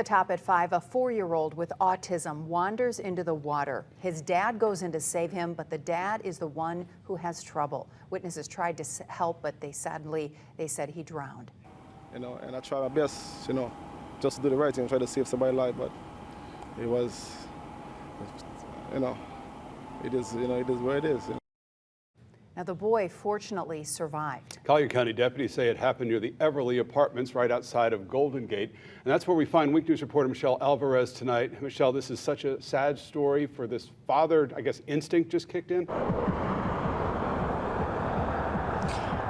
the top at 5, a 4-year-old with autism wanders into the water. His dad goes in to save him, but the dad is the one who has trouble. Witnesses tried to help, but they said he drowned. And I try my best, just to do the right thing, try to save somebody's life, but it was, it is what it is. Now, the boy fortunately survived. Collier County deputies say it happened near the Everly Apartments right outside of Golden Gate. And that's where we find Wink News reporter Michelle Alvarez tonight. Michelle, this is such a sad story for this father. I guess instinct just kicked in.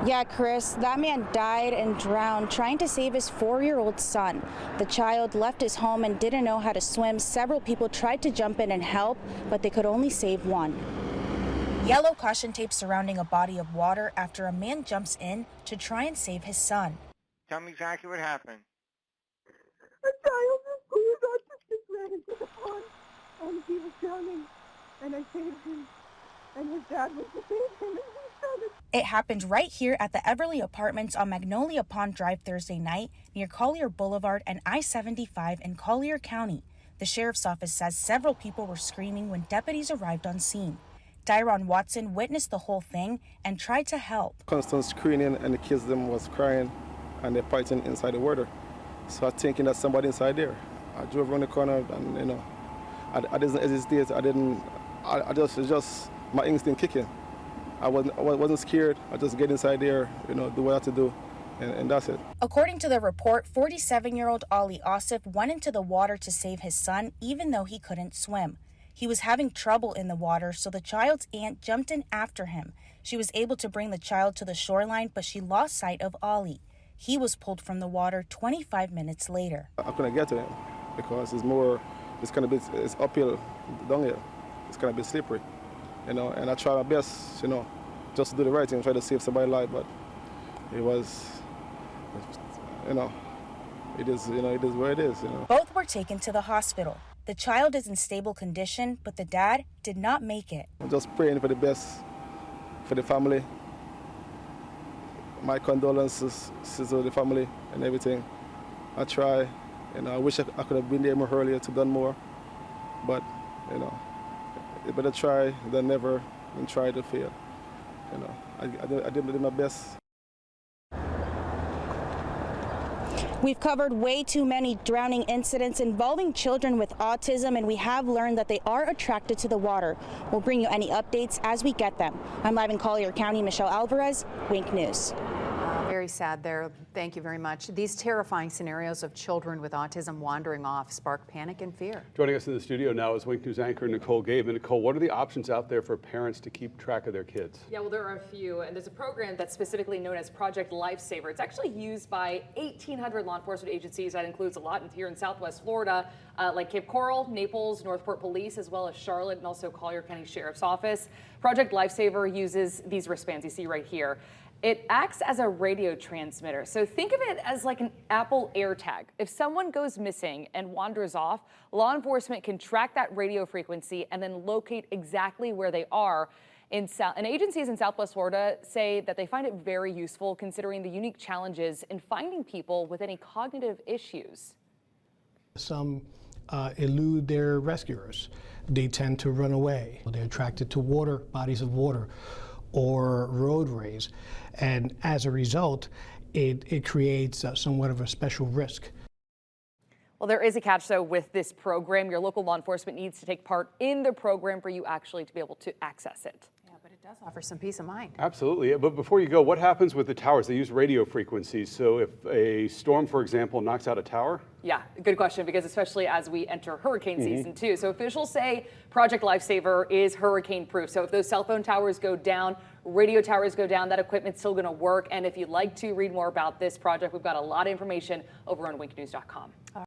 Yeah, Chris, that man died and drowned trying to save his 4-year-old son. The child left his home and didn't know how to swim. Several people tried to jump in and help, but they could only save one. Yellow caution tape surrounding a body of water after a man jumps in to try and save his son. Tell me exactly what happened. A child who was autistic ran into the pond and he was drowning, and I saved him, and his dad was to save him, and he found it. It happened right here at the Everly Apartments on Magnolia Pond Drive Thursday night near Collier Boulevard and I-75 in Collier County. The sheriff's office says several people were screaming when deputies arrived on scene. Dyron Watson witnessed the whole thing and tried to help. Constant screaming, and the kids them was crying and they're fighting inside the water. So I'm thinking that somebody inside there. I drove around the corner and I didn't hesitate. I just my instinct kicking. I wasn't scared. I just get inside there, do what I have to do, and that's it. According to the report, 47-year-old Ali Asif went into the water to save his son, even though he couldn't swim. He was having trouble in the water, so the child's aunt jumped in after him. She was able to bring the child to the shoreline, but she lost sight of Ali. He was pulled from the water 25 minutes later. I couldn't get to him because it's uphill, downhill. It's kind of a bit slippery, and I try my best, just to do the right thing, try to save somebody's life, but it was, it is what it is. Both were taken to the hospital. The child is in stable condition, but the dad did not make it. I'm just praying for the best for the family. My condolences to the family and everything. I try, I wish I could have been there more earlier to done more, but you better try than never and try to fail. I did my best. We've covered way too many drowning incidents involving children with autism, and we have learned that they are attracted to the water. We'll bring you any updates as we get them. I'm live in Collier County, Michelle Alvarez, Wink News. Very sad there. Thank you very much. These terrifying scenarios of children with autism wandering off spark panic and fear. Joining us in the studio now is Wink News anchor Nicole Gabe. And Nicole, what are the options out there for parents to keep track of their kids? Yeah, well, there are a few, and there's a program that's specifically known as Project Lifesaver. It's actually used by 1,800 law enforcement agencies. That includes a lot here in Southwest Florida, like Cape Coral, Naples, Northport Police, as well as Charlotte and also Collier County Sheriff's Office. Project Lifesaver uses these wristbands you see right here. It acts as a radio transmitter. So think of it as like an Apple AirTag. If someone goes missing and wanders off, law enforcement can track that radio frequency and then locate exactly where they are. And agencies in Southwest Florida say that they find it very useful considering the unique challenges in finding people with any cognitive issues. Some elude their rescuers. They tend to run away. They're attracted to water, bodies of water, or roadways, and as a result, it creates somewhat of a special risk. Well, there is a catch, though, with this program. Your local law enforcement needs to take part in the program for you actually to be able to access it. Yeah, but it does offer some peace of mind. Absolutely. But before you go, what happens with the towers? They use radio frequencies. So if a storm, for example, knocks out a tower? Yeah, good question, because especially as we enter hurricane season too. So officials say Project Lifesaver is hurricane proof. So if those cell phone towers go down, radio towers go down, that equipment's still going to work. And if you'd like to read more about this project, we've got a lot of information over on winknews.com.